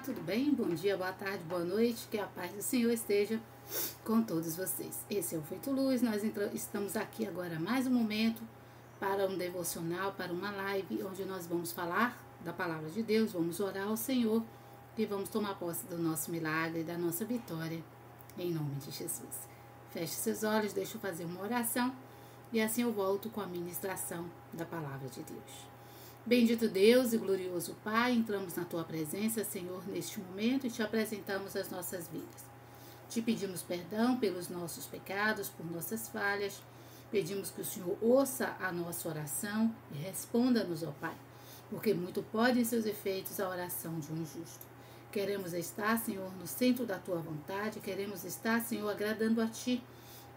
tudo bem? Bom dia, boa tarde, boa noite, que a paz do Senhor esteja com todos vocês. Esse é o Feito Luz, nós estamos aqui agora mais um momento para um devocional, para uma live, onde nós vamos falar da palavra de Deus, vamos orar ao Senhor e vamos tomar posse do nosso milagre, da nossa vitória, em nome de Jesus. Feche seus olhos, deixa eu fazer uma oração e assim eu volto com a ministração da palavra de Deus. Bendito Deus e glorioso Pai, entramos na Tua presença, Senhor, neste momento e Te apresentamos as nossas vidas. Te pedimos perdão pelos nossos pecados, por nossas falhas. Pedimos que o Senhor ouça a nossa oração e responda-nos, ó Pai, porque muito pode em seus efeitos a oração de um justo. Queremos estar, Senhor, no centro da Tua vontade, queremos estar, Senhor, agradando a Ti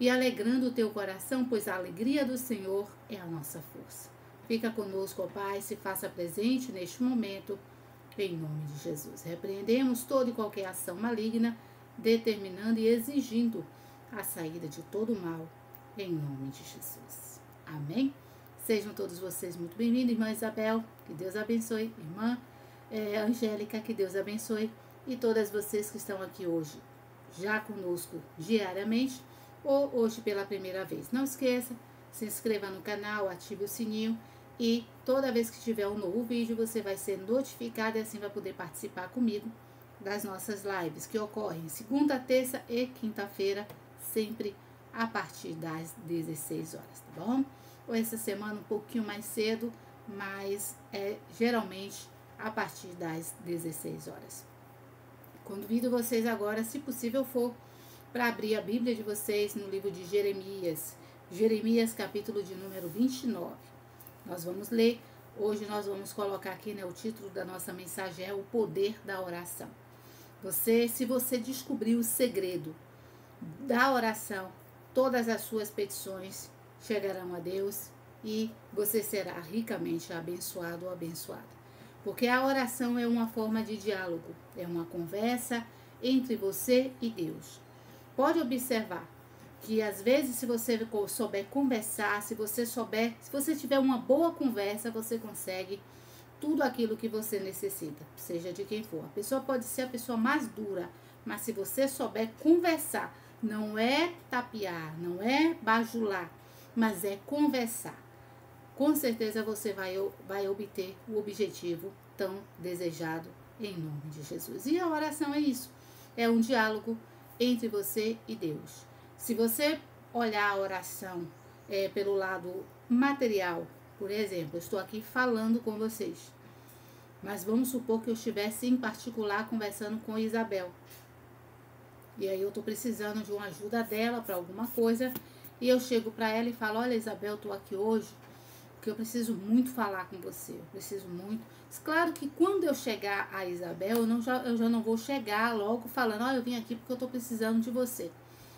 e alegrando o Teu coração, pois a alegria do Senhor é a nossa força. Fica conosco, ó Pai, se faça presente neste momento, em nome de Jesus. Repreendemos toda e qualquer ação maligna, determinando e exigindo a saída de todo o mal, em nome de Jesus. Amém? Sejam todos vocês muito bem-vindos, irmã Isabel, que Deus abençoe, irmã Angélica, que Deus abençoe, e todas vocês que estão aqui hoje, já conosco diariamente, ou hoje pela primeira vez. Não esqueça, se inscreva no canal, ative o sininho, e toda vez que tiver um novo vídeo, você vai ser notificado e assim vai poder participar comigo das nossas lives, que ocorrem segunda, terça e quinta-feira, sempre a partir das 16 horas, tá bom? Ou essa semana um pouquinho mais cedo, mas geralmente a partir das 16 horas. Convido vocês agora, se possível for, para abrir a Bíblia de vocês no livro de Jeremias, capítulo de número 29. Nós vamos ler, hoje nós vamos colocar aqui, o título da nossa mensagem é o poder da oração. Se você descobrir o segredo da oração, todas as suas petições chegarão a Deus e você será ricamente abençoado ou abençoada. Porque a oração é uma forma de diálogo, é uma conversa entre você e Deus. Pode observar que às vezes se você souber conversar, se você tiver uma boa conversa, você consegue tudo aquilo que você necessita, seja de quem for. A pessoa pode ser a pessoa mais dura, mas se você souber conversar, não é tapear, não é bajular, mas é conversar, com certeza você vai obter o objetivo tão desejado em nome de Jesus. E a oração é isso, é um diálogo entre você e Deus. Se você olhar a oração pelo lado material, por exemplo, eu estou aqui falando com vocês, mas vamos supor que eu estivesse em particular conversando com Isabel. E aí eu estou precisando de uma ajuda dela para alguma coisa, e eu chego para ela e falo, olha Isabel, eu estou aqui hoje, porque eu preciso muito falar com você, eu preciso muito. Claro que quando eu chegar a Isabel, eu já não vou chegar logo falando, olha, eu vim aqui porque eu estou precisando de você.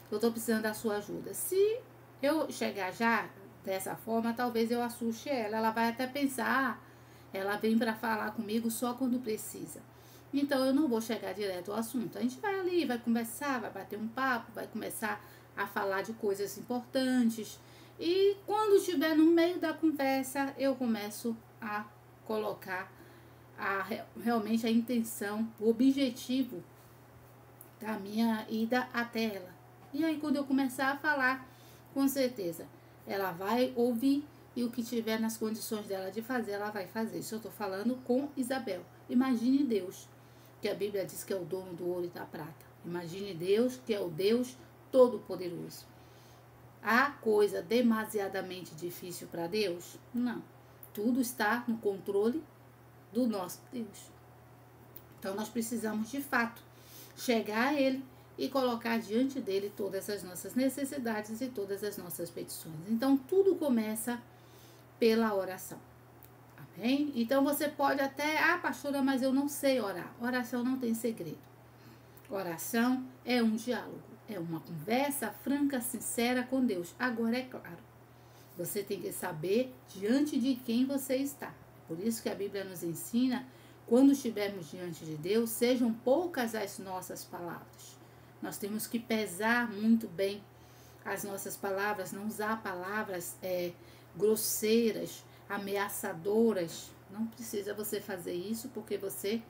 Eu estou precisando da sua ajuda. Se eu chegar já dessa forma, talvez eu assuste ela. Ela vai até pensar, ela vem para falar comigo só quando precisa. Então, eu não vou chegar direto ao assunto. A gente vai ali, vai conversar, vai bater um papo, vai começar a falar de coisas importantes. E quando estiver no meio da conversa, eu começo a colocar realmente a intenção, o objetivo da minha ida até ela. E aí, quando eu começar a falar, com certeza, ela vai ouvir e o que tiver nas condições dela de fazer, ela vai fazer. Isso eu estou falando com Isabel. Imagine Deus, que a Bíblia diz que é o dono do ouro e da prata. Imagine Deus, que é o Deus Todo-Poderoso. Há coisa demasiadamente difícil para Deus? Não. Tudo está no controle do nosso Deus. Então, nós precisamos, de fato, chegar a Ele e colocar diante dele todas as nossas necessidades e todas as nossas petições. Então, tudo começa pela oração. Amém? Então, você pode até, pastora, mas eu não sei orar. Oração não tem segredo. Oração é um diálogo, é uma conversa franca, sincera com Deus. Agora, é claro, você tem que saber diante de quem você está. Por isso que a Bíblia nos ensina, quando estivermos diante de Deus, sejam poucas as nossas palavras. Nós temos que pesar muito bem as nossas palavras, não usar palavras grosseiras, ameaçadoras. Não precisa você fazer isso, porque você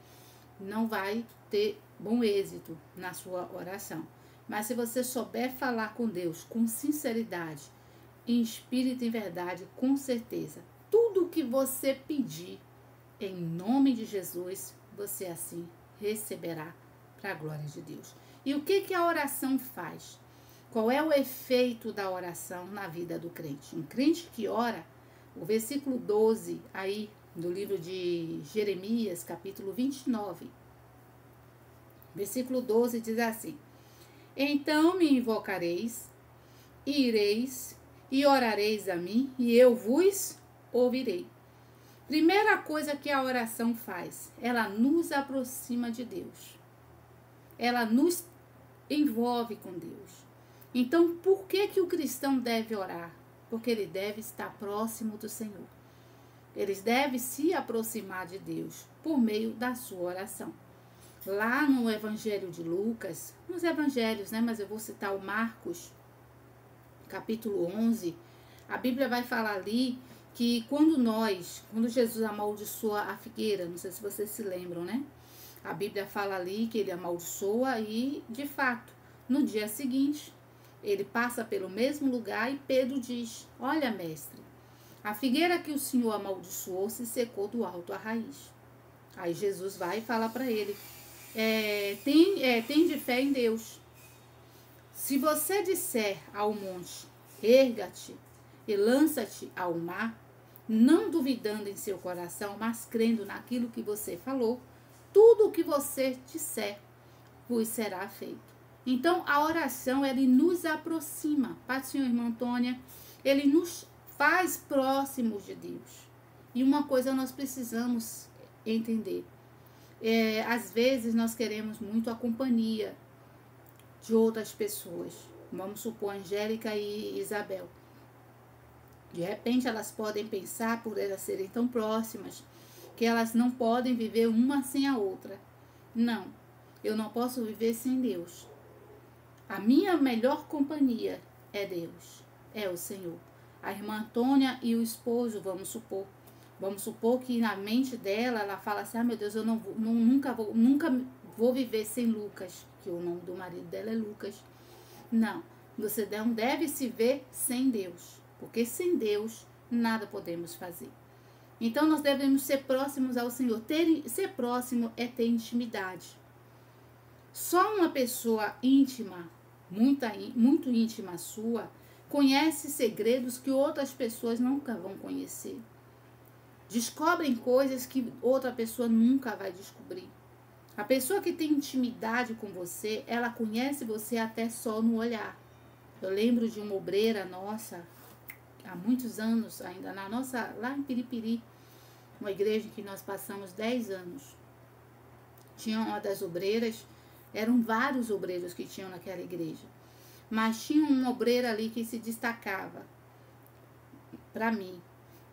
não vai ter bom êxito na sua oração. Mas se você souber falar com Deus com sinceridade, em espírito e em verdade, com certeza, tudo que você pedir, em nome de Jesus, você assim receberá para a glória de Deus. E o que a oração faz? Qual é o efeito da oração na vida do crente? Um crente que ora, o versículo 12 aí do livro de Jeremias, capítulo 29, versículo 12 diz assim: então me invocareis, e ireis, e orareis a mim, e eu vos ouvirei. Primeira coisa que a oração faz, ela nos aproxima de Deus. Ela nos envolve com Deus. Então, por que o cristão deve orar? Porque ele deve estar próximo do Senhor. Ele deve se aproximar de Deus por meio da sua oração. Lá no Evangelho de Lucas, nos Evangelhos, né? Mas eu vou citar o Marcos, capítulo 11, a Bíblia vai falar ali que quando Jesus amaldiçoa a figueira, não sei se vocês se lembram, né? A Bíblia fala ali que ele amaldiçoa e, de fato, no dia seguinte, ele passa pelo mesmo lugar e Pedro diz: olha, mestre, a figueira que o Senhor amaldiçoou se secou do alto à raiz. Aí Jesus vai e fala para ele: tem de fé em Deus. Se você disser ao monte, erga-te e lança-te ao mar, não duvidando em seu coração, mas crendo naquilo que você falou, tudo o que você disser vos será feito. Então, a oração, ele nos aproxima. Pai do Senhor, irmã Antônia, ele nos faz próximos de Deus. E uma coisa nós precisamos entender. Às vezes, nós queremos muito a companhia de outras pessoas. Vamos supor, Angélica e Isabel. De repente, elas podem pensar, por elas serem tão próximas, que elas não podem viver uma sem a outra. Não, eu não posso viver sem Deus. A minha melhor companhia é Deus, é o Senhor. A irmã Antônia e o esposo, vamos supor que na mente dela, ela fala assim: meu Deus, eu nunca vou viver sem Lucas, que o nome do marido dela é Lucas. Não, você não deve se ver sem Deus, porque sem Deus nada podemos fazer. Então nós devemos ser próximos ao Senhor. Ser próximo é ter intimidade. Só uma pessoa íntima, muito íntima sua, conhece segredos que outras pessoas nunca vão conhecer. Descobrem coisas que outra pessoa nunca vai descobrir. A pessoa que tem intimidade com você, ela conhece você até só no olhar. Eu lembro de uma obreira nossa, há muitos anos ainda, lá em Piripiri, uma igreja que nós passamos 10 anos. Tinha uma das obreiras, eram vários obreiros que tinham naquela igreja, mas tinha uma obreira ali que se destacava para mim.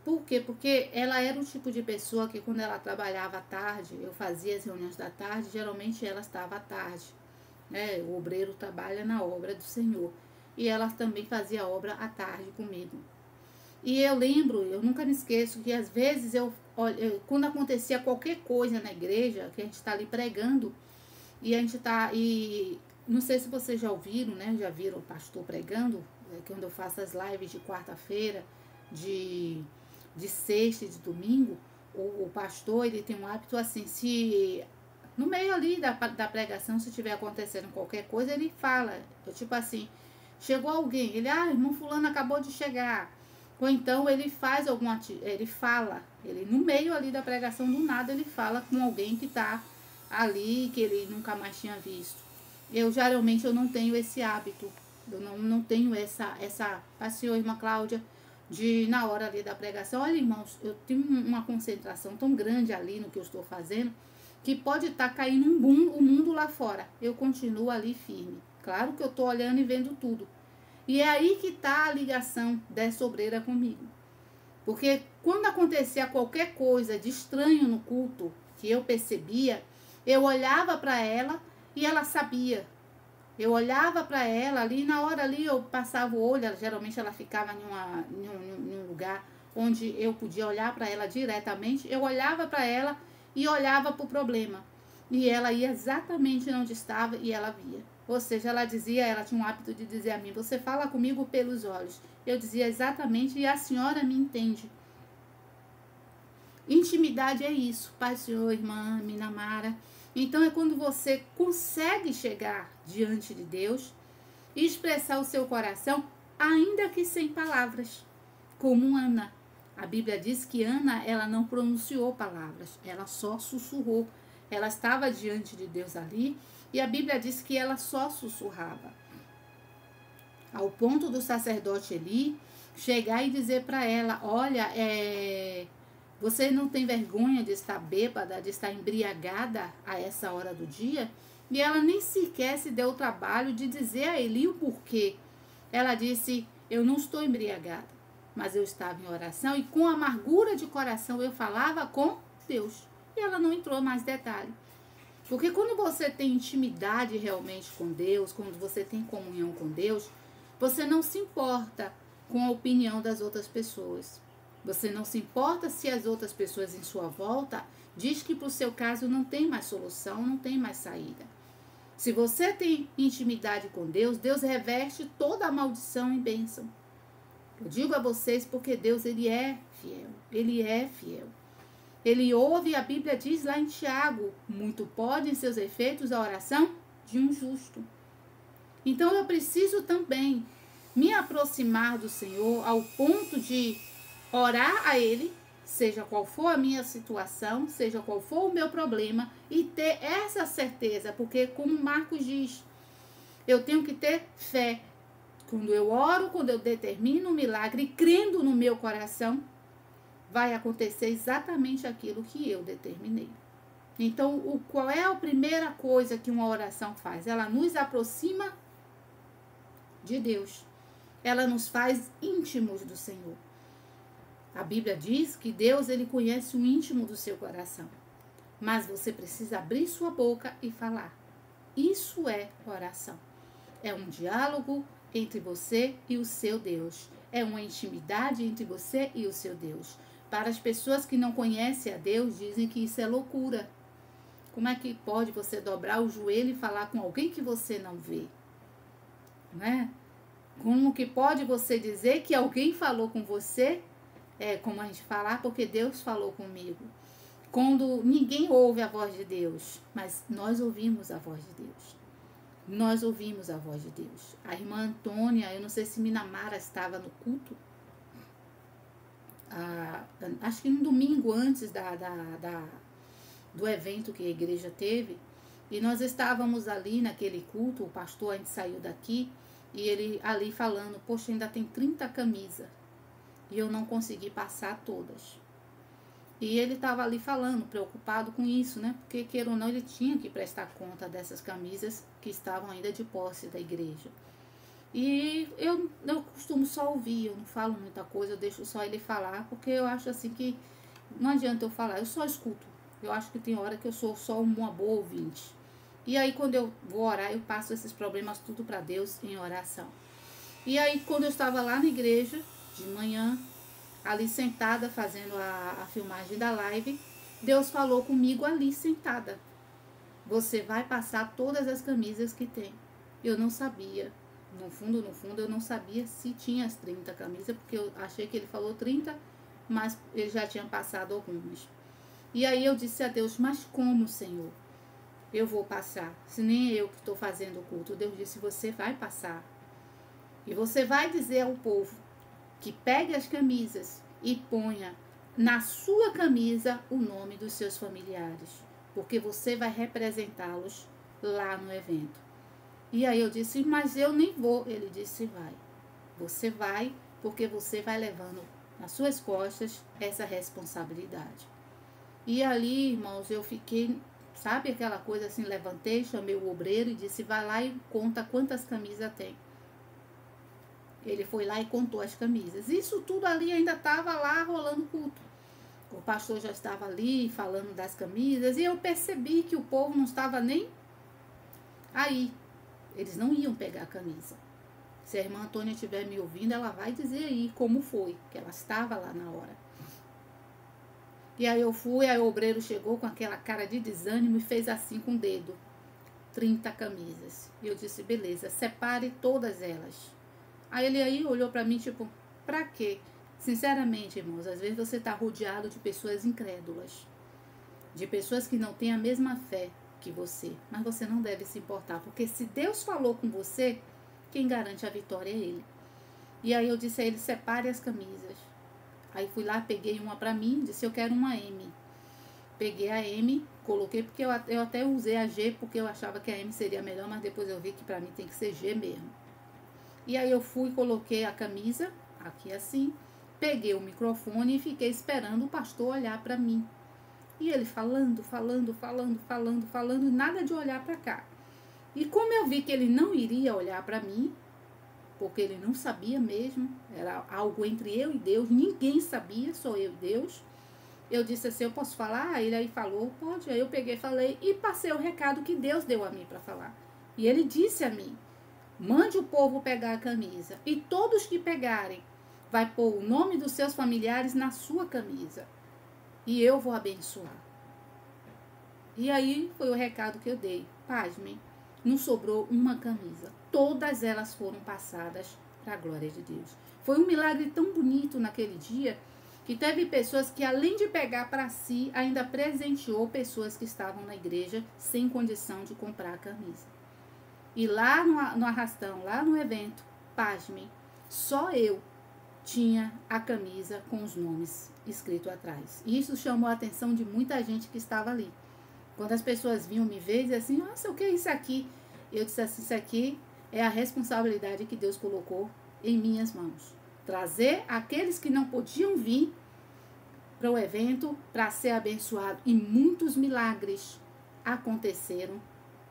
Por quê? Porque ela era o tipo de pessoa que quando ela trabalhava à tarde, eu fazia as reuniões da tarde, geralmente ela estava à tarde, né? O obreiro trabalha na obra do Senhor. E ela também fazia obra à tarde comigo. E eu lembro, eu nunca me esqueço, que às vezes quando acontecia qualquer coisa na igreja, que a gente está ali pregando, e não sei se vocês já ouviram, né? Já viram o pastor pregando, quando eu faço as lives de quarta-feira, de sexta e de domingo, o pastor, ele tem um hábito assim, se no meio ali da pregação, se estiver acontecendo qualquer coisa, ele fala, tipo assim, chegou alguém, ele, irmão fulano acabou de chegar, ou então ele faz ele no meio ali da pregação, do nada ele fala com alguém que está ali, que ele nunca mais tinha visto. Geralmente eu não tenho esse hábito, eu não tenho essa senhor, irmã Cláudia, na hora ali da pregação, olha, irmãos, eu tenho uma concentração tão grande ali no que eu estou fazendo, que pode estar caindo o mundo lá fora. Eu continuo ali firme. Claro que eu estou olhando e vendo tudo. E é aí que está a ligação dessa obreira comigo. Porque quando acontecia qualquer coisa de estranho no culto, que eu percebia, eu olhava para ela e ela sabia. Eu olhava para ela ali, na hora ali eu passava o olho, geralmente ela ficava em um lugar onde eu podia olhar para ela diretamente, eu olhava para ela e olhava para o problema. E ela ia exatamente onde estava e ela via. Ou seja, ela tinha um hábito de dizer a mim, você fala comigo pelos olhos. Eu dizia exatamente e a senhora me entende. Intimidade é isso, Pai, Senhor, irmã, Minamara. Então é quando você consegue chegar diante de Deus e expressar o seu coração, ainda que sem palavras, como Ana. A Bíblia diz que Ana, ela não pronunciou palavras, ela só sussurrou. Ela estava diante de Deus ali e a Bíblia diz que ela só sussurrava. Ao ponto do sacerdote Eli chegar e dizer para ela, olha, você não tem vergonha de estar bêbada, de estar embriagada a essa hora do dia? E ela nem sequer se deu o trabalho de dizer a Eli o porquê. Ela disse, eu não estou embriagada, mas eu estava em oração e com amargura de coração eu falava com Deus. E ela não entrou mais detalhe. Porque quando você tem intimidade realmente com Deus, quando você tem comunhão com Deus, você não se importa com a opinião das outras pessoas. Você não se importa se as outras pessoas em sua volta diz que para o seu caso não tem mais solução, não tem mais saída. Se você tem intimidade com Deus, Deus reverte toda a maldição em bênção. Eu digo a vocês porque Deus, Ele é fiel. Ele é fiel. Ele ouve, a Bíblia diz lá em Tiago, muito pode em seus efeitos a oração de um justo. Então eu preciso também me aproximar do Senhor ao ponto de orar a Ele, seja qual for a minha situação, seja qual for o meu problema, e ter essa certeza, porque como Marcos diz, eu tenho que ter fé. Quando eu oro, quando eu determino um milagre, crendo no meu coração, vai acontecer exatamente aquilo que eu determinei. Então, qual é a primeira coisa que uma oração faz? Ela nos aproxima de Deus. Ela nos faz íntimos do Senhor. A Bíblia diz que Deus, Ele conhece o íntimo do seu coração. Mas você precisa abrir sua boca e falar. Isso é oração. É um diálogo entre você e o seu Deus. É uma intimidade entre você e o seu Deus. Para as pessoas que não conhecem a Deus, dizem que isso é loucura. Como é que pode você dobrar o joelho e falar com alguém que você não vê? Não é? Como que pode você dizer que alguém falou com você? É como a gente falar, porque Deus falou comigo. Quando ninguém ouve a voz de Deus, mas nós ouvimos a voz de Deus. Nós ouvimos a voz de Deus. A irmã Antônia, eu não sei se Minamara estava no culto, acho que no domingo antes do evento que a igreja teve, e nós estávamos ali naquele culto, o pastor, a gente saiu daqui, e ele ali falando, poxa, ainda tem 30 camisas, e eu não consegui passar todas. E ele estava ali falando, preocupado com isso, né? Porque, queira ou não, ele tinha que prestar conta dessas camisas que estavam ainda de posse da igreja. E eu costumo só ouvir, eu não falo muita coisa, eu deixo só ele falar, porque eu acho assim que não adianta eu falar, eu só escuto. Eu acho que tem hora que eu sou só uma boa ouvinte. E aí, quando eu vou orar, eu passo esses problemas tudo para Deus em oração. E aí, quando eu estava lá na igreja, de manhã, ali sentada, fazendo a filmagem da live, Deus falou comigo ali sentada. Você vai passar todas as camisas que tem. Eu não sabia. No fundo, eu não sabia se tinha as 30 camisas, porque eu achei que ele falou 30, mas ele já tinha passado algumas. E aí eu disse a Deus, mas como, Senhor? Eu vou passar, se nem eu que estou fazendo o culto. Deus disse, você vai passar. E você vai dizer ao povo que pegue as camisas e ponha na sua camisa o nome dos seus familiares, porque você vai representá-los lá no evento. E aí eu disse, mas eu nem vou. Ele disse, vai. Você vai, porque você vai levando nas suas costas essa responsabilidade. E ali, irmãos, eu fiquei, sabe aquela coisa assim, levantei, chamei o obreiro e disse, vai lá e conta quantas camisas tem. Ele foi lá e contou as camisas. Isso tudo ali ainda estava lá rolando culto. O pastor já estava ali falando das camisas e eu percebi que o povo não estava nem aí. Eles não iam pegar a camisa. Se a irmã Antônia estiver me ouvindo, ela vai dizer aí como foi, que ela estava lá na hora. E aí eu fui, aí o obreiro chegou com aquela cara de desânimo e fez assim com o dedo. 30 camisas. E eu disse, beleza, separe todas elas. Aí ele aí olhou pra mim, tipo, pra quê? Sinceramente, irmãos, às vezes você tá rodeado de pessoas incrédulas. De pessoas que não têm a mesma fé que você. Mas você não deve se importar, porque se Deus falou com você, quem garante a vitória é Ele. E aí eu disse a ele, separe as camisas. Aí fui lá, peguei uma pra mim, disse, eu quero uma M. Peguei a M, coloquei, porque eu até usei a G, porque eu achava que a M seria melhor, mas depois eu vi que pra mim tem que ser G mesmo. E aí eu fui, coloquei a camisa, aqui assim, peguei o microfone e fiquei esperando o pastor olhar pra mim. E ele falando, nada de olhar pra cá. E como eu vi que ele não iria olhar pra mim, porque ele não sabia mesmo, era algo entre eu e Deus, ninguém sabia, só eu e Deus. Eu disse assim, eu posso falar? Ele aí falou, pode. Aí eu peguei, falei e passei o recado que Deus deu a mim para falar. E ele disse a mim, mande o povo pegar a camisa. E todos que pegarem, vai pôr o nome dos seus familiares na sua camisa. E eu vou abençoar. E aí foi o recado que eu dei. Pasmem, não sobrou uma camisa. Todas elas foram passadas para a glória de Deus. Foi um milagre tão bonito naquele dia, que teve pessoas que, além de pegar para si, ainda presenteou pessoas que estavam na igreja sem condição de comprar a camisa. E lá no arrastão, lá no evento, pasmem, só eu tinha a camisa com os nomes escritos atrás. E isso chamou a atenção de muita gente que estava ali. Quando as pessoas vinham me ver e diziam assim, nossa, o que é isso aqui? Eu disse assim, isso aqui é a responsabilidade que Deus colocou em minhas mãos. Trazer aqueles que não podiam vir para o evento para ser abençoado. E muitos milagres aconteceram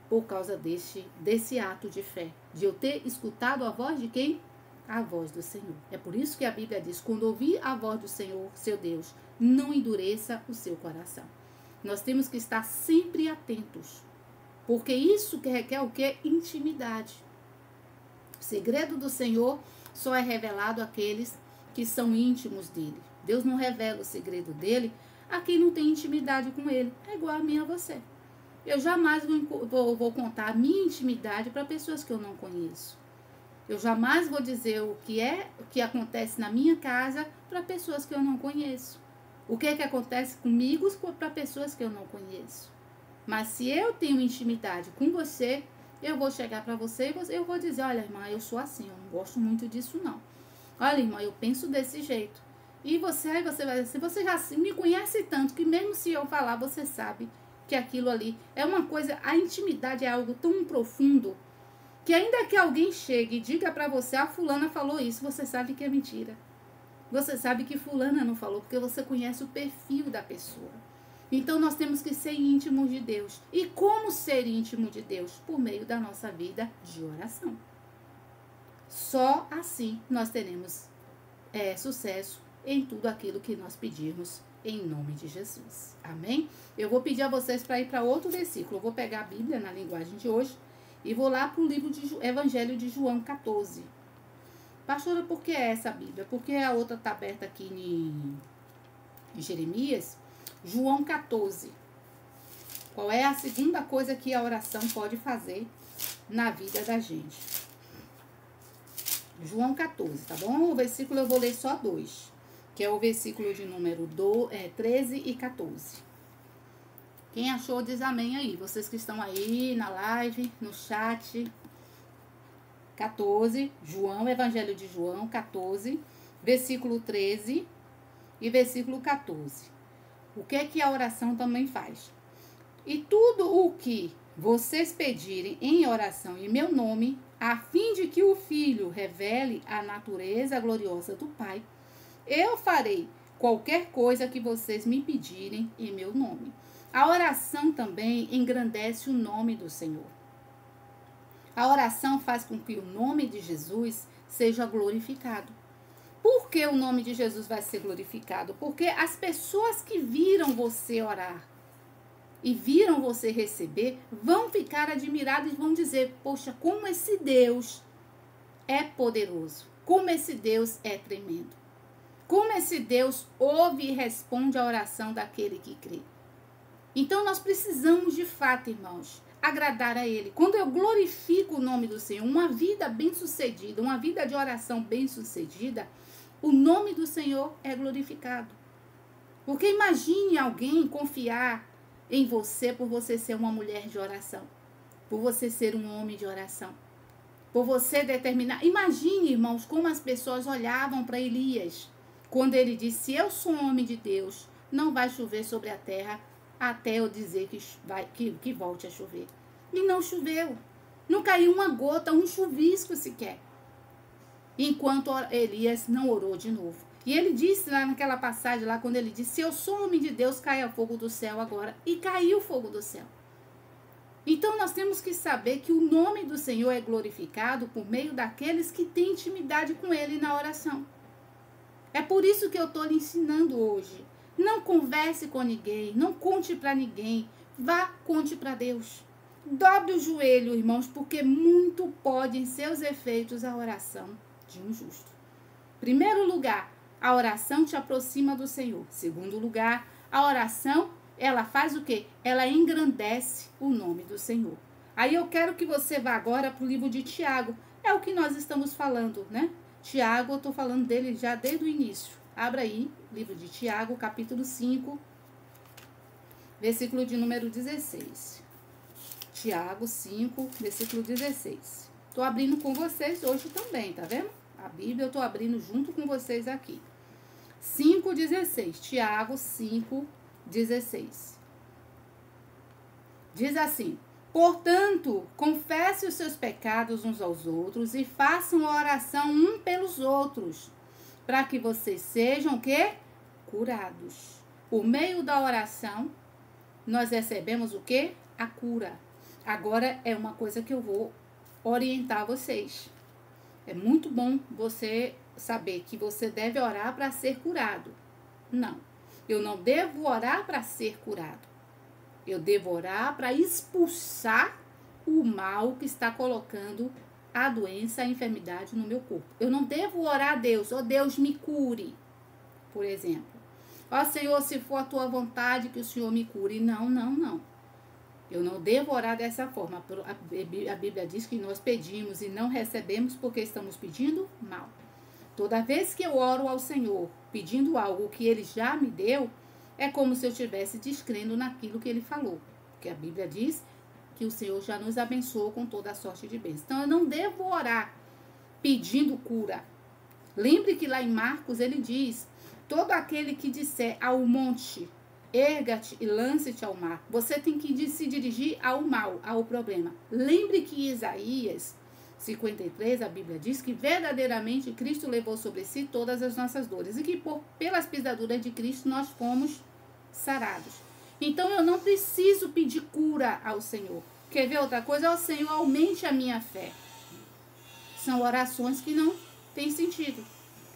por causa desse ato de fé. De eu ter escutado a voz de quem? A voz do Senhor. É por isso que a Bíblia diz, quando ouvir a voz do Senhor, seu Deus, não endureça o seu coração. Nós temos que estar sempre atentos. Porque isso que requer o quê? Intimidade. O segredo do Senhor só é revelado àqueles que são íntimos dele. Deus não revela o segredo dele a quem não tem intimidade com ele. É igual a mim a você. Eu jamais vou contar a minha intimidade para pessoas que eu não conheço. Eu jamais vou dizer o que acontece na minha casa para pessoas que eu não conheço. O que acontece comigo para pessoas que eu não conheço. Mas se eu tenho intimidade com você, eu vou chegar para você e eu vou dizer, olha, irmã, eu sou assim, eu não gosto muito disso, não. Olha, irmã, eu penso desse jeito. E aí você vai dizer, você já me conhece tanto que mesmo se eu falar, você sabe que aquilo ali é uma coisa, a intimidade é algo tão profundo, que ainda que alguém chegue e diga para você, a fulana falou isso, você sabe que é mentira. Você sabe que fulana não falou, porque você conhece o perfil da pessoa. Então, nós temos que ser íntimos de Deus. E como ser íntimo de Deus? Por meio da nossa vida de oração. Só assim nós teremos sucesso em tudo aquilo que nós pedirmos em nome de Jesus. Amém? Eu vou pedir a vocês para ir para outro versículo. Eu vou pegar a Bíblia na linguagem de hoje e vou lá para o livro de Evangelho de João 14. Pastora, por que essa Bíblia? Porque a outra está aberta aqui em Jeremias. João 14. Qual é a segunda coisa que a oração pode fazer na vida da gente? João 14, tá bom? O versículo eu vou ler só 2, que é o versículo de número 13 e 14. Quem achou diz amém aí. Vocês que estão aí na live, no chat. 14, João, Evangelho de João 14, versículo 13 e versículo 14. O que é que a oração também faz? E tudo o que vocês pedirem em oração em meu nome, a fim de que o Filho revele a natureza gloriosa do Pai, eu farei qualquer coisa que vocês me pedirem em meu nome. A oração também engrandece o nome do Senhor. A oração faz com que o nome de Jesus seja glorificado. Por que o nome de Jesus vai ser glorificado? Porque as pessoas que viram você orar e viram você receber, vão ficar admiradas e vão dizer, poxa, como esse Deus é poderoso, como esse Deus é tremendo. Como esse Deus ouve e responde a oração daquele que crê. Então nós precisamos de fato, irmãos, agradar a Ele. Quando eu glorifico o nome do Senhor, uma vida bem-sucedida, uma vida de oração bem-sucedida, o nome do Senhor é glorificado. Porque imagine alguém confiar em você por você ser uma mulher de oração, por você ser um homem de oração, por você determinar. Imagine, irmãos, como as pessoas olhavam para Elias, quando ele disse, eu sou um homem de Deus, não vai chover sobre a terra até eu dizer que volte a chover. E não choveu. Não caiu uma gota, um chuvisco sequer. Enquanto Elias não orou de novo. E ele disse lá naquela passagem, lá quando ele disse, se eu sou homem de Deus, caia fogo do céu agora. E caiu fogo do céu. Então nós temos que saber que o nome do Senhor é glorificado por meio daqueles que têm intimidade com Ele na oração. É por isso que eu estou lhe ensinando hoje. Não converse com ninguém, não conte para ninguém. Vá, conte para Deus. Dobre o joelho, irmãos, porque muito pode em seus efeitos a oração de um justo. Primeiro lugar, a oração te aproxima do Senhor. Segundo lugar, a oração, ela faz o quê? Ela engrandece o nome do Senhor. Aí eu quero que você vá agora para o livro de Tiago. É o que nós estamos falando, né? Tiago, eu estou falando dele já desde o início. Abra aí, livro de Tiago, capítulo 5, versículo de número 16. Tiago 5, versículo 16. Estou abrindo com vocês hoje também, tá vendo? A Bíblia eu estou abrindo junto com vocês aqui. 5,16. Tiago 5,16. Diz assim, portanto, confesse os seus pecados uns aos outros e façam oração um pelos outros, para que vocês sejam o quê? Curados. Por meio da oração, nós recebemos o quê? A cura. Agora é uma coisa que eu vou orientar vocês. É muito bom você saber que você deve orar para ser curado. Não, eu não devo orar para ser curado. Eu devo orar para expulsar o mal que está colocando a doença, a enfermidade no meu corpo. Eu não devo orar a Deus, ó Deus me cure, por exemplo. Ó Senhor, se for a tua vontade que o Senhor me cure. Não, não, não. Eu não devo orar dessa forma. A Bíblia diz que nós pedimos e não recebemos porque estamos pedindo mal. Toda vez que eu oro ao Senhor pedindo algo que Ele já me deu, é como se eu estivesse descrendo naquilo que Ele falou. Porque a Bíblia diz que o Senhor já nos abençoou com toda a sorte de bênçãos. Então eu não devo orar pedindo cura. Lembre que lá em Marcos ele diz, todo aquele que disser ao monte, erga-te e lance-te ao mar. Você tem que se dirigir ao mal, ao problema. Lembre que em Isaías 53, a Bíblia diz que verdadeiramente Cristo levou sobre si todas as nossas dores e que pelas pisaduras de Cristo nós fomos sarados. Então eu não preciso pedir cura ao Senhor. Quer ver outra coisa? Ó Senhor, aumente a minha fé. São orações que não têm sentido.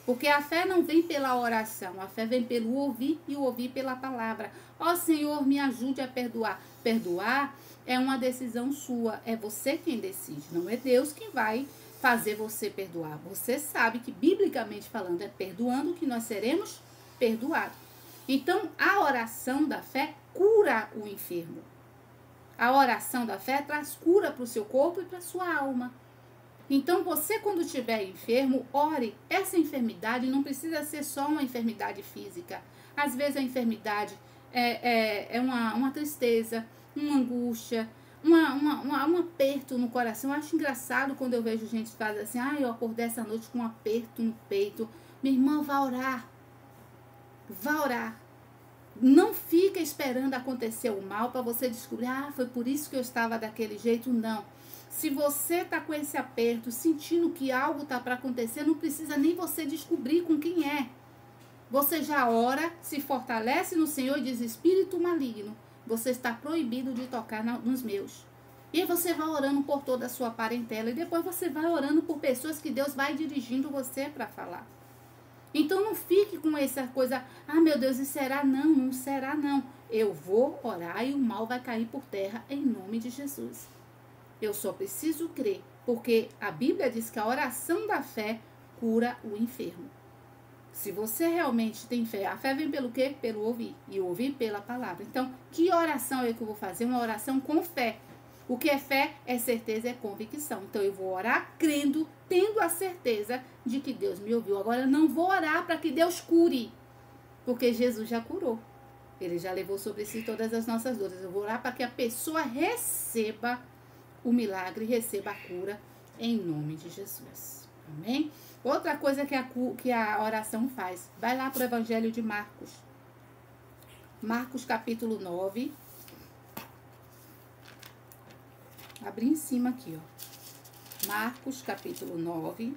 Porque a fé não vem pela oração, a fé vem pelo ouvir e o ouvir pela palavra. Ó Senhor, me ajude a perdoar. Perdoar é uma decisão sua, é você quem decide, não é Deus quem vai fazer você perdoar. Você sabe que, biblicamente falando, é perdoando que nós seremos perdoados. Então, a oração da fé cura o enfermo. A oração da fé traz cura para o seu corpo e para a sua alma. Então, você quando estiver enfermo, ore. Essa enfermidade não precisa ser só uma enfermidade física. Às vezes a enfermidade é uma tristeza, uma angústia, um aperto no coração. Eu acho engraçado quando eu vejo gente que faz assim, eu acordei essa noite com um aperto no peito. Minha irmã, vá orar. Vá orar. Não fica esperando acontecer o mal para você descobrir, foi por isso que eu estava daquele jeito. Não. Se você está com esse aperto, sentindo que algo está para acontecer, não precisa nem você descobrir com quem é. Você já ora, se fortalece no Senhor e diz, espírito maligno, você está proibido de tocar nos meus. E você vai orando por toda a sua parentela e depois você vai orando por pessoas que Deus vai dirigindo você para falar. Então não fique com essa coisa, meu Deus, e será? Não, não será não. Eu vou orar e o mal vai cair por terra em nome de Jesus. Eu só preciso crer, porque a Bíblia diz que a oração da fé cura o enfermo. Se você realmente tem fé, a fé vem pelo quê? Pelo ouvir. E ouvir pela palavra. Então, que oração é que eu vou fazer? Uma oração com fé. O que é fé? É certeza, é convicção. Então, eu vou orar crendo, tendo a certeza de que Deus me ouviu. Agora, eu não vou orar para que Deus cure, porque Jesus já curou. Ele já levou sobre si todas as nossas dores. Eu vou orar para que a pessoa receba o milagre, receba a cura, em nome de Jesus. Amém? Outra coisa que a oração faz. Vai lá para o Evangelho de Marcos. Marcos capítulo 9. Abri em cima aqui, ó. Marcos capítulo 9,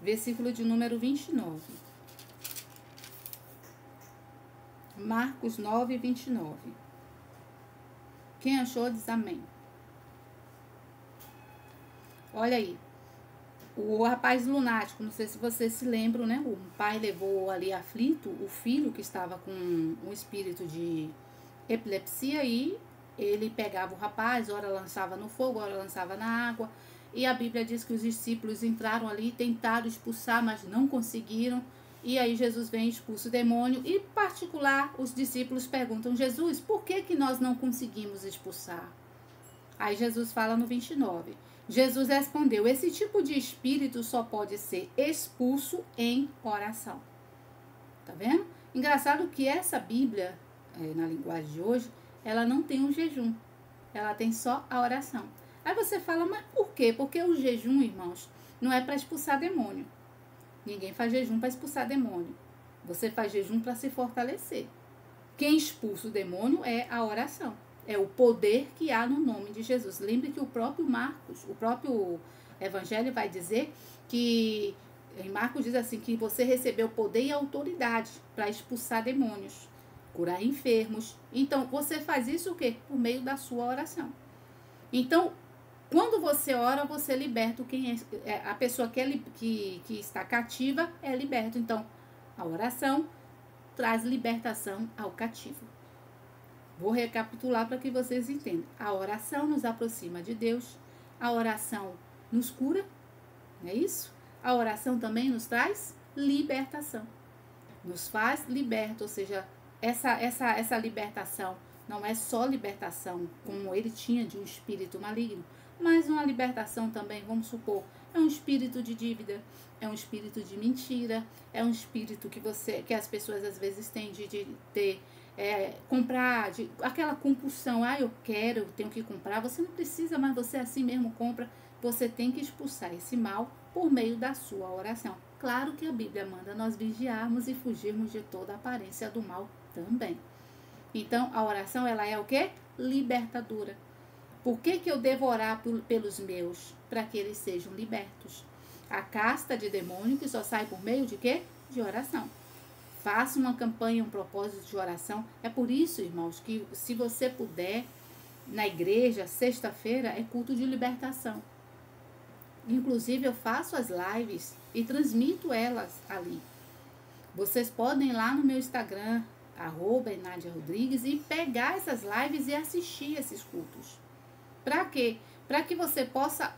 versículo de número 29. Marcos 9, 29. Quem achou, diz amém. Olha aí. O rapaz lunático, não sei se vocês se lembram, né? O pai levou ali aflito o filho que estava com um espírito de epilepsia e ele pegava o rapaz, ora lançava no fogo, ora lançava na água. E a Bíblia diz que os discípulos entraram ali, tentaram expulsar, mas não conseguiram. E aí Jesus vem e expulsa o demônio. E, em particular, os discípulos perguntam, Jesus, por que nós não conseguimos expulsar? Aí Jesus fala no 29. Jesus respondeu, esse tipo de espírito só pode ser expulso em oração. Tá vendo? Engraçado que essa Bíblia, na linguagem de hoje, ela não tem um jejum. Ela tem só a oração. Aí você fala, mas por quê? Porque o jejum, irmãos, não é para expulsar demônio. Ninguém faz jejum para expulsar demônio. Você faz jejum para se fortalecer. Quem expulsa o demônio é a oração. É o poder que há no nome de Jesus. Lembre que o próprio Marcos, o próprio Evangelho vai dizer que, em Marcos diz assim, que você recebeu poder e autoridade para expulsar demônios, curar enfermos. Então, você faz isso o quê? Por meio da sua oração. Então, quando você ora, você liberta quem é a pessoa que está cativa é liberta. Então, a oração traz libertação ao cativo. Vou recapitular para que vocês entendam. A oração nos aproxima de Deus. A oração nos cura. Não é isso? A oração também nos traz libertação. Nos faz liberta, ou seja, essa libertação não é só libertação como ele tinha de um espírito maligno, mas uma libertação também, vamos supor, é um espírito de dívida, é um espírito de mentira, é um espírito que as pessoas às vezes têm de ter, comprar, aquela compulsão, eu quero, eu tenho que comprar, você não precisa, mas você assim mesmo compra, você tem que expulsar esse mal por meio da sua oração. Claro que a Bíblia manda nós vigiarmos e fugirmos de toda a aparência do mal também. Então, a oração, ela é o quê? Libertadora. Por que eu devo orar pelos meus? Para que eles sejam libertos. A casta de demônio que só sai por meio de quê? De oração. Faça uma campanha, um propósito de oração. É por isso, irmãos, que se você puder, na igreja, sexta-feira, é culto de libertação. Inclusive, eu faço as lives e transmito elas ali. Vocês podem ir lá no meu Instagram, @Nadia_Rodrigues, e pegar essas lives e assistir esses cultos. Para quê? Para que você possa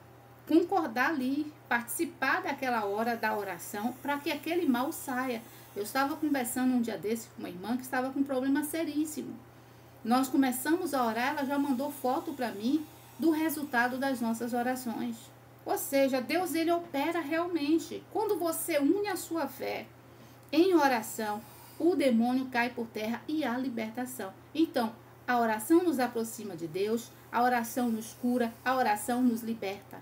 concordar ali, participar daquela hora da oração, para que aquele mal saia. Eu estava conversando um dia desse com uma irmã que estava com um problema seríssimo. Nós começamos a orar, ela já mandou foto para mim do resultado das nossas orações. Ou seja, Deus, ele opera realmente. Quando você une a sua fé em oração, o demônio cai por terra e há libertação. Então, a oração nos aproxima de Deus, a oração nos cura, a oração nos liberta.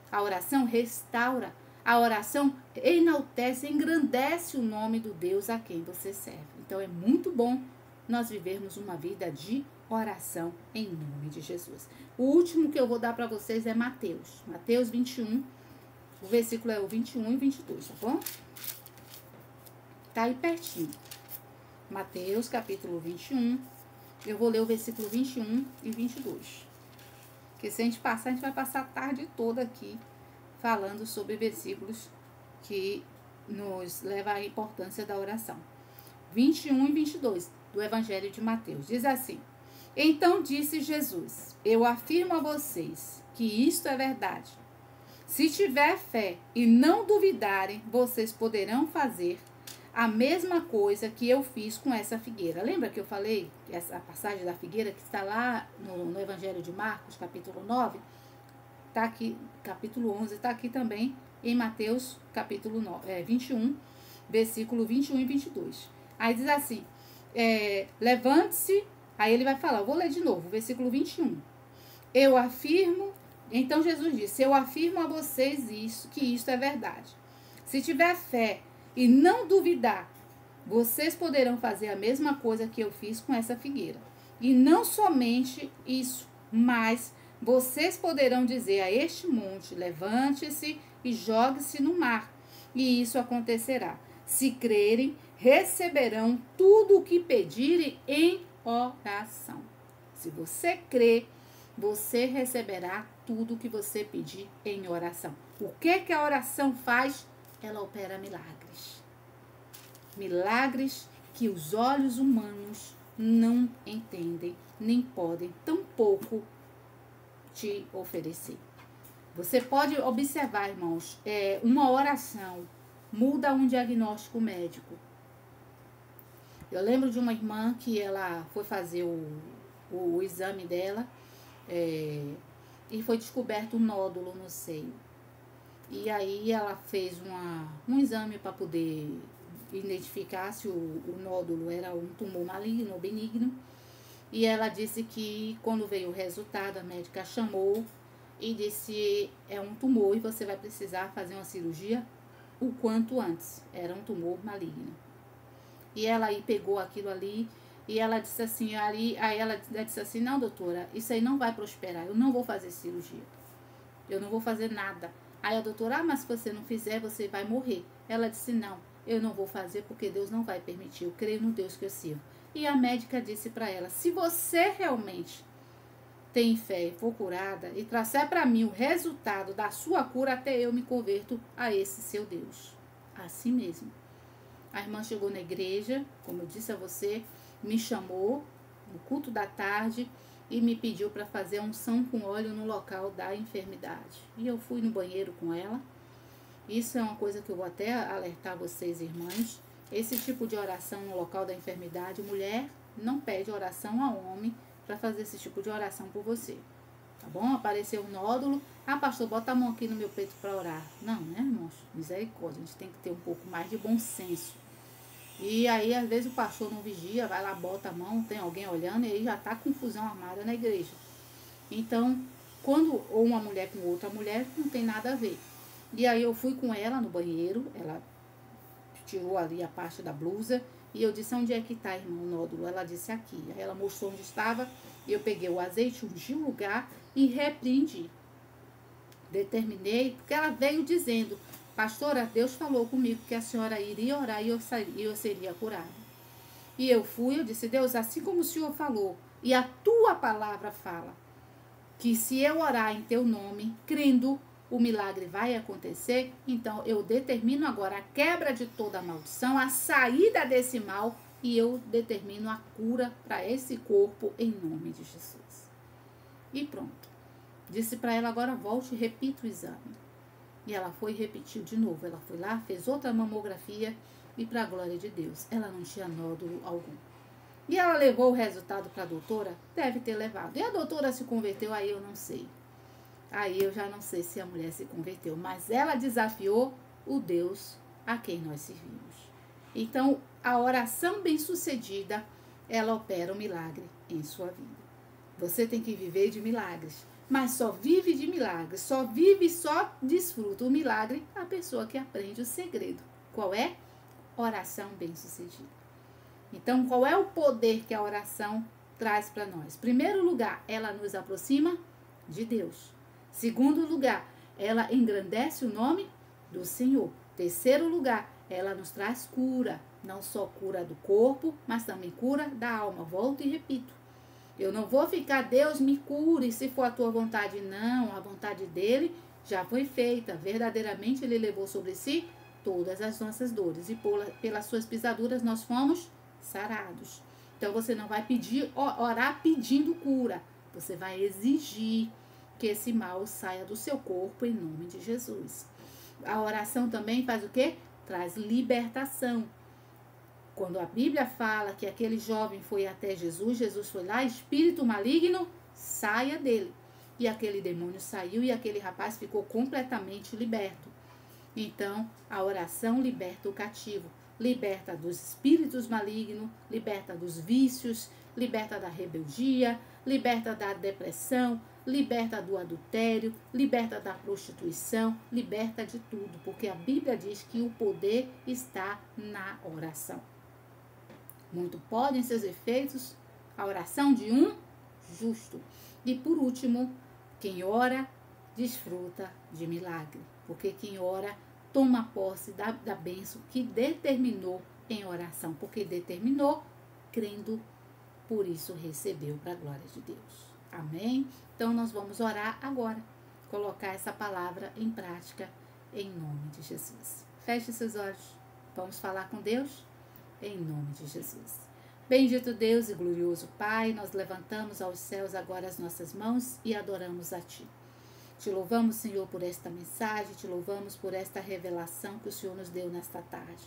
A oração restaura, a oração enaltece, engrandece o nome do Deus a quem você serve. Então, é muito bom nós vivermos uma vida de oração em nome de Jesus. O último que eu vou dar para vocês é Mateus. Mateus 21, o versículo é o 21 e 22, tá bom? Tá aí pertinho. Mateus, capítulo 21. Eu vou ler o versículo 21 e 22. Porque se a gente passar, a gente vai passar a tarde toda aqui falando sobre versículos que nos levam à importância da oração. 21 e 22 do Evangelho de Mateus. Diz assim: Então disse Jesus, eu afirmo a vocês que isto é verdade. Se tiver fé e não duvidarem, vocês poderão fazer a mesma coisa que eu fiz com essa figueira. Lembra que eu falei essa passagem da figueira que está lá no Evangelho de Marcos, capítulo 9? Está aqui, capítulo 11, está aqui também em Mateus, capítulo 21, versículo 21 e 22. Aí diz assim, levante-se, aí ele vai falar, eu vou ler de novo, versículo 21. Eu afirmo, então Jesus disse, eu afirmo a vocês que isto é verdade. Se tiver fé e não duvidar, vocês poderão fazer a mesma coisa que eu fiz com essa figueira. E não somente isso, mas vocês poderão dizer a este monte, levante-se e jogue-se no mar, e isso acontecerá. Se crerem, receberão tudo o que pedirem em oração. Se você crer, você receberá tudo o que você pedir em oração. O que a oração faz? Ela opera milagres. Milagres que os olhos humanos não entendem, nem podem, tampouco te oferecer. Você pode observar, irmãos, uma oração muda um diagnóstico médico. Eu lembro de uma irmã que ela foi fazer o exame dela e foi descoberto um nódulo no seio. E aí ela fez um exame para poder identificar se o nódulo era um tumor maligno ou benigno. E ela disse que quando veio o resultado, a médica chamou e disse, é um tumor e você vai precisar fazer uma cirurgia o quanto antes. Era um tumor maligno. E ela aí pegou aquilo ali e ela disse assim, aí ela disse assim, não doutora, isso aí não vai prosperar, eu não vou fazer cirurgia. Eu não vou fazer nada. Aí a doutora, mas se você não fizer, você vai morrer. Ela disse, não, eu não vou fazer porque Deus não vai permitir, eu creio no Deus que eu sirvo. E a médica disse para ela, se você realmente tem fé e for curada e trouxer para mim o resultado da sua cura, até eu me converto a esse seu Deus. Assim mesmo. A irmã chegou na igreja, como eu disse a você, me chamou no culto da tarde e me pediu para fazer a unção com óleo no local da enfermidade. E eu fui no banheiro com ela. Isso é uma coisa que eu vou até alertar vocês, irmãs. Esse tipo de oração no local da enfermidade, mulher não pede oração a homem para fazer esse tipo de oração por você. Tá bom? Apareceu um nódulo. Ah, pastor, bota a mão aqui no meu peito para orar. Não, né, irmãos? Misericórdia. A gente tem que ter um pouco mais de bom senso. E aí, às vezes, o pastor não vigia, vai lá, bota a mão, tem alguém olhando, e aí já tá confusão armada na igreja. Então, quando ou uma mulher com outra mulher, não tem nada a ver. E aí eu fui com ela no banheiro, ela tirou ali a parte da blusa, e eu disse, onde é que tá, irmão, o nódulo? Ela disse, aqui. Aí ela mostrou onde estava, eu peguei o azeite, ungi o lugar e repreendi. Determinei, porque ela veio dizendo, pastora, Deus falou comigo que a senhora iria orar e eu seria curada. E eu fui, eu disse, Deus, assim como o Senhor falou, e a tua palavra fala, que se eu orar em teu nome, crendo, o milagre vai acontecer, então eu determino agora a quebra de toda a maldição, a saída desse mal, e eu determino a cura para esse corpo em nome de Jesus. E pronto. Disse para ela, agora volte e repita o exame. E ela foi e repetiu de novo. Ela foi lá, fez outra mamografia e, para a glória de Deus, ela não tinha nódulo algum. E ela levou o resultado para a doutora? Deve ter levado. E a doutora se converteu? Aí eu não sei. Aí eu já não sei se a mulher se converteu. Mas ela desafiou o Deus a quem nós servimos. Então, a oração bem-sucedida, ela opera um milagre em sua vida. Você tem que viver de milagres. Mas só vive de milagre, só vive e só desfruta o milagre a pessoa que aprende o segredo. Qual é? Oração bem-sucedida. Então, qual é o poder que a oração traz para nós? Primeiro lugar, ela nos aproxima de Deus. Segundo lugar, ela engrandece o nome do Senhor. Terceiro lugar, ela nos traz cura. Não só cura do corpo, mas também cura da alma. Volto e repito. Eu não vou ficar, Deus me cure, se for a tua vontade. Não, a vontade dele já foi feita. Verdadeiramente ele levou sobre si todas as nossas dores. E pelas suas pisaduras nós fomos sarados. Então você não vai orar pedindo cura. Você vai exigir que esse mal saia do seu corpo em nome de Jesus. A oração também faz o quê? Traz libertação. Quando a Bíblia fala que aquele jovem foi até Jesus, Jesus foi lá, espírito maligno, saia dele. E aquele demônio saiu e aquele rapaz ficou completamente liberto. Então, a oração liberta o cativo, liberta dos espíritos malignos, liberta dos vícios, liberta da rebeldia, liberta da depressão, liberta do adultério, liberta da prostituição, liberta de tudo, porque a Bíblia diz que o poder está na oração. Muito podem seus efeitos a oração de um justo. E por último, quem ora desfruta de milagre, porque quem ora toma posse da bênção que determinou em oração, porque determinou crendo, por isso recebeu para a glória de Deus. Amém? Então nós vamos orar agora, colocar essa palavra em prática em nome de Jesus. Feche seus olhos, vamos falar com Deus em nome de Jesus. Bendito Deus e glorioso Pai, nós levantamos aos céus agora as nossas mãos e adoramos a Ti. Te louvamos, Senhor, por esta mensagem, te louvamos por esta revelação que o Senhor nos deu nesta tarde.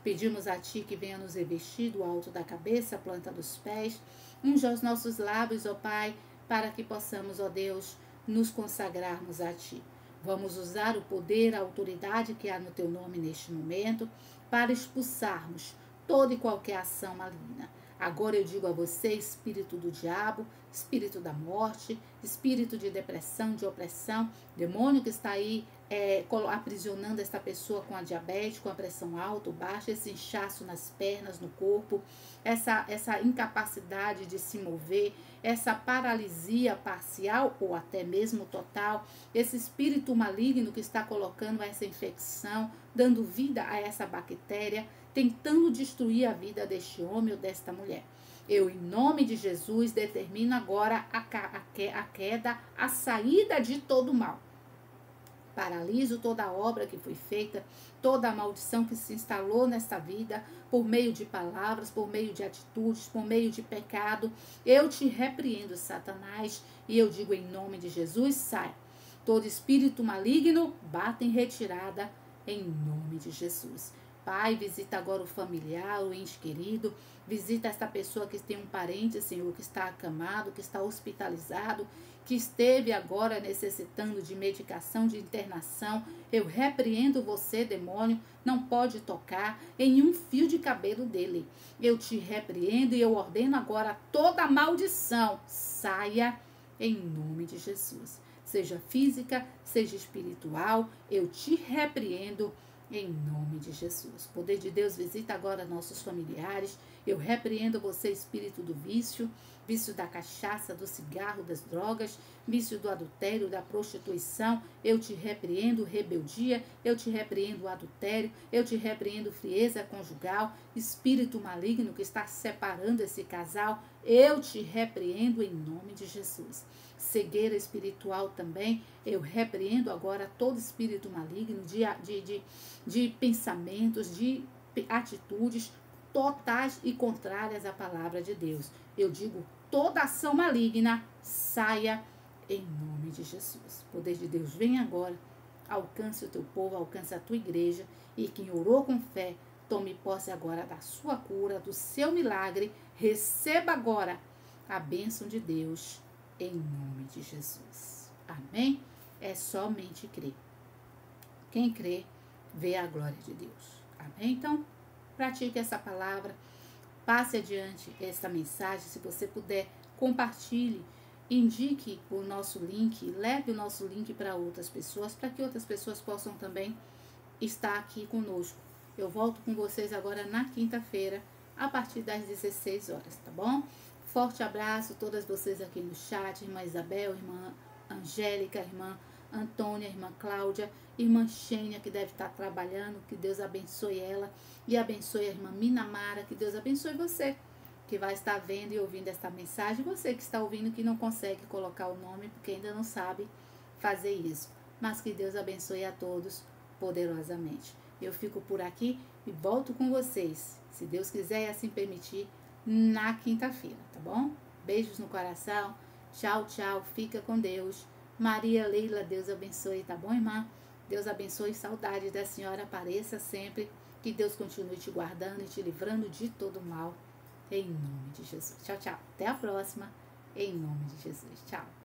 Pedimos a Ti que venha nos revestir do alto da cabeça, a planta dos pés, unja os nossos lábios, ó Pai, para que possamos, ó Deus, nos consagrarmos a Ti. Vamos usar o poder, a autoridade que há no Teu nome neste momento, para expulsarmos toda e qualquer ação maligna. Agora eu digo a você, espírito do diabo, espírito da morte, espírito de depressão, de opressão, demônio que está aí aprisionando esta pessoa com a diabetes, com a pressão alta ou baixa, esse inchaço nas pernas, no corpo, essa incapacidade de se mover, essa paralisia parcial ou até mesmo total, esse espírito maligno que está colocando essa infecção, dando vida a essa bactéria, tentando destruir a vida deste homem ou desta mulher. Eu, em nome de Jesus, determino agora a queda, a saída de todo mal. Paraliso toda a obra que foi feita, toda a maldição que se instalou nesta vida, por meio de palavras, por meio de atitudes, por meio de pecado. Eu te repreendo, Satanás, e eu digo em nome de Jesus, sai. Todo espírito maligno, bata em retirada, em nome de Jesus. Pai, visita agora o familiar, o ente querido, visita esta pessoa que tem um parente, Senhor, que está acamado, que está hospitalizado, que esteve agora necessitando de medicação, de internação. Eu repreendo você, demônio, não pode tocar em um fio de cabelo dele. Eu te repreendo e eu ordeno agora toda maldição, saia em nome de Jesus. Seja física, seja espiritual, eu te repreendo em nome de Jesus. O poder de Deus visita agora nossos familiares. Eu repreendo você, espírito do vício, vício da cachaça, do cigarro, das drogas, vício do adultério, da prostituição. Eu te repreendo rebeldia, eu te repreendo adultério, eu te repreendo frieza conjugal, espírito maligno que está separando esse casal. Eu te repreendo em nome de Jesus. Cegueira espiritual também, eu repreendo agora todo espírito maligno de pensamentos, de atitudes totais e contrárias à palavra de Deus. Eu digo, toda ação maligna saia em nome de Jesus. O poder de Deus vem agora, alcance o teu povo, alcance a tua igreja, e quem orou com fé, tome posse agora da sua cura, do seu milagre, receba agora a bênção de Deus em nome de Jesus. Amém? É somente crer. Quem crê, vê a glória de Deus. Amém? Então, pratique essa palavra, passe adiante essa mensagem, se você puder, compartilhe, indique o nosso link, leve o nosso link para outras pessoas, para que outras pessoas possam também estar aqui conosco. Eu volto com vocês agora na quinta-feira, a partir das 16 horas, tá bom? Forte abraço a todas vocês aqui no chat, irmã Isabel, irmã Angélica, irmã Antônia, irmã Cláudia, irmã Xênia, que deve estar trabalhando, que Deus abençoe ela, e abençoe a irmã Minamara, que Deus abençoe você, que vai estar vendo e ouvindo esta mensagem, você que está ouvindo que não consegue colocar o nome, porque ainda não sabe fazer isso, mas que Deus abençoe a todos poderosamente. Eu fico por aqui e volto com vocês, se Deus quiser e assim permitir, na quinta-feira, tá bom? Beijos no coração, tchau, tchau, fica com Deus. Maria Leila, Deus abençoe, tá bom, irmã? Deus abençoe, saudade da senhora, apareça sempre Que Deus continue te guardando e te livrando de todo mal. Em nome de Jesus. Tchau, tchau. Até a próxima. Em nome de Jesus. Tchau.